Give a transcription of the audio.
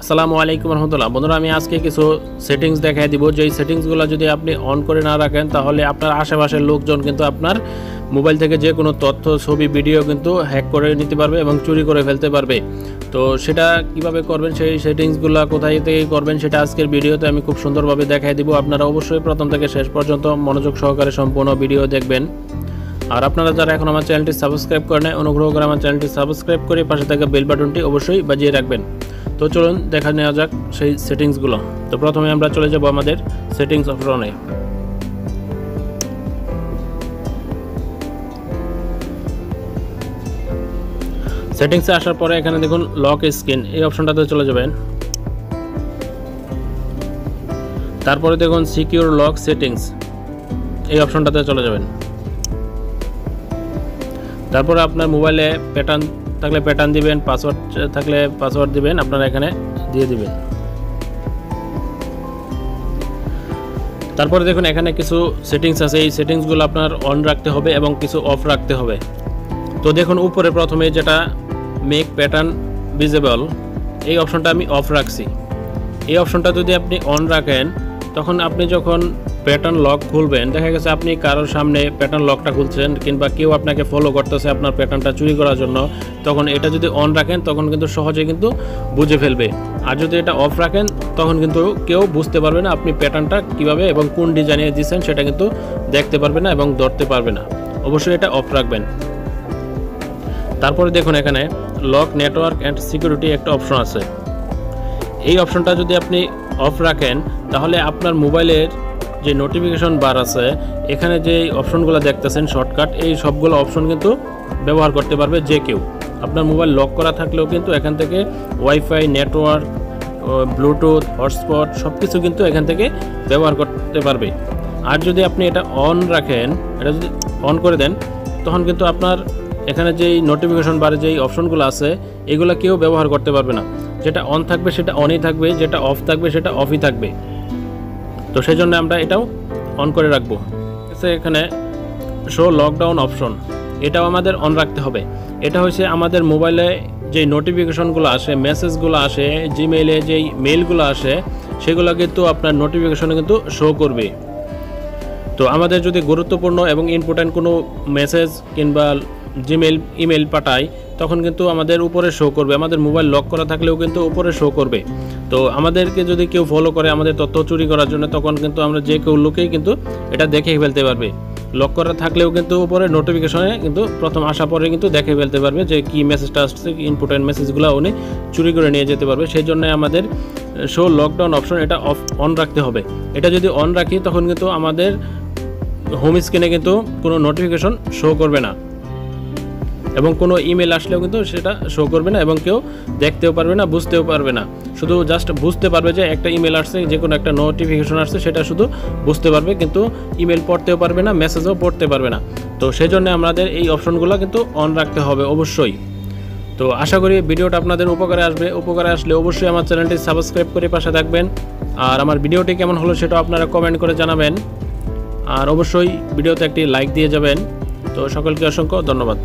আসসালামু আলাইকুম রহমতুল্লাহ। বন্ধুরা, আমি আজকে কিছু সেটিংস দেখাই দিব। যেই সেটিংসগুলো যদি আপনি অন করে না রাখেন তাহলে আপনার আশেপাশের লোকজন কিন্তু আপনার মোবাইল থেকে যে কোনো তথ্য, ছবি, ভিডিও কিন্তু হ্যাক করে নিতে পারবে এবং চুরি করে ফেলতে পারবে। তো সেটা কিভাবে করবেন, সেই সেটিংসগুলো কোথায় থেকে করবেন, সেটা আজকের ভিডিওতে আমি খুব সুন্দরভাবে দেখাই দিব। আপনারা অবশ্যই প্রথম থেকে শেষ পর্যন্ত মনোযোগ সহকারে সম্পূর্ণ ভিডিও দেখবেন। আর আপনারা যারা এখন আমার চ্যানেলটি সাবস্ক্রাইব করেন, অনুগ্রহ করে আমার চ্যানেলটি সাবস্ক্রাইব করে পাশে থাকা বেল বাটনটি অবশ্যই বাজিয়ে রাখবেন। তো চলুন দেখা নেওয়া যাক সেই সেটিংসগুলো। তো প্রথমে আমরা চলে যাব আমাদের সেটিংস অপশনে। সেটিংসে আসার পরে এখানে দেখুন লক স্ক্রিন, এই অপশনটাতে চলে যাবেন। তারপরে দেখুন সিকিউর লক সেটিংস, এই অপশনটাতে চলে যাবেন। তারপরে আপনার মোবাইলে প্যাটার্ন থাকলে প্যাটার্ন দিবেন, পাসওয়ার্ড থাকলে পাসওয়ার্ড দিবেন, আপনারা এখানে দিয়ে দিবেন। তারপরে দেখুন এখানে কিছু সেটিংস আছে, এই সেটিংসগুলো আপনার অন রাখতে হবে এবং কিছু অফ রাখতে হবে। তো দেখুন উপরে প্রথমে যেটা মেক প্যাটার্ন ভিজিবল, এই অপশনটা আমি অফ রাখছি। এই অপশনটা যদি আপনি অন রাখেন তখন আপনি যখন প্যাটার্ন লক খুলবেন, দেখা গেছে আপনি কারোর সামনে প্যাটার্ন লকটা খুলছেন কিংবা কেউ আপনাকে ফলো করতেছে আপনার প্যাটার্নটা চুরি করার জন্য, তখন এটা যদি অন রাখেন তখন কিন্তু সহজে কিন্তু বুঝে ফেলবে। আর যদি এটা অফ রাখেন তখন কিন্তু কেউ বুঝতে পারবে না আপনি প্যাটার্নটা কীভাবে এবং কোন ডিজাইনে দিচ্ছেন সেটা কিন্তু দেখতে পারবে না এবং ধরতে পারবে না। অবশ্যই এটা অফ রাখবেন। তারপরে দেখুন এখানে লক নেটওয়ার্ক অ্যান্ড সিকিউরিটি একটা অপশন আছে। এই অপশনটা যদি আপনি অফ রাখেন তাহলে আপনার মোবাইলের যে নোটিফিকেশন বার আছে, এখানে যে অপশনগুলো দেখতেছেন শর্টকাট, এই সবগুলো অপশন কিন্তু ব্যবহার করতে পারবে যে কেউ। আপনার মোবাইল লক করা থাকলেও কিন্তু এখান থেকে ওয়াইফাই, নেটওয়ার্ক, ব্লুটুথ, হটস্পট সব কিছু কিন্তু এখান থেকে ব্যবহার করতে পারবে। আর যদি আপনি এটা অন রাখেন, এটা যদি অন করে দেন তখন কিন্তু আপনার এখানে যেই নোটিফিকেশন বারে যেই অপশনগুলো আছে এগুলো কেউ ব্যবহার করতে পারবে না। যেটা অন থাকবে সেটা অনই থাকবে, যেটা অফ থাকবে সেটা অফই থাকবে। তো সেই জন্য আমরা এটাও অন করে রাখবো। এখানে শো লকডাউন অপশন, এটাও আমাদের অন রাখতে হবে। এটা হচ্ছে আমাদের মোবাইলে যে নোটিফিকেশনগুলো আসে, মেসেজগুলো আসে, জিমেইলে যেই মেইলগুলো আসে সেগুলো কিন্তু আপনার নোটিফিকেশনে কিন্তু শো করবে। তো আমাদের যদি গুরুত্বপূর্ণ এবং ইম্পর্ট্যান্ট কোনো মেসেজ কিংবা জিমেইল, ইমেল পাঠাই তখন কিন্তু আমাদের উপরে শো করবে। আমাদের মোবাইল লক করা থাকলেও কিন্তু উপরে শো করবে। তো আমাদেরকে যদি কেউ ফলো করে আমাদের তথ্য চুরি করার জন্য তখন কিন্তু আমরা যে কেউ লোকেই কিন্তু এটা দেখে ফেলতে পারবে। লক করা থাকলেও কিন্তু উপরে নোটিফিকেশনে কিন্তু প্রথম আসা পরে কিন্তু দেখে ফেলতে পারবে যে কি মেসেজটা আসছে, ইম্পর্টেন্ট মেসেজগুলো উনি চুরি করে নিয়ে যেতে পারবে। সেই জন্য আমাদের শো লকডাউন অপশন এটা অন রাখতে হবে। এটা যদি অন রাখি তখন কিন্তু আমাদের হোম স্ক্রিনে কিন্তু কোনো নোটিফিকেশন শো করবে না এবং কোনো ইমেল আসলেও কিন্তু সেটা শো করবে না এবং কেউ দেখতেও পারবে না, বুঝতেও পারবে না। শুধু জাস্ট বুঝতে পারবে যে একটা ইমেল আসছে, যে কোনো একটা নোটিফিকেশন আসছে সেটা শুধু বুঝতে পারবে, কিন্তু ইমেল পড়তেও পারবে না, মেসেজও পড়তে পারবে না। তো সেই জন্য আমাদের এই অপশনগুলো কিন্তু অন রাখতে হবে অবশ্যই। তো আশা করি ভিডিওটা আপনাদের উপকারে আসবে। উপকারে আসলে অবশ্যই আমার চ্যানেলটি সাবস্ক্রাইব করে পাশে থাকবেন। আর আমার ভিডিওটি কেমন হলো সেটাও আপনারা কমেন্ট করে জানাবেন। আর অবশ্যই ভিডিওতে একটি লাইক দিয়ে যাবেন। তো সকলকে অসংখ্য ধন্যবাদ।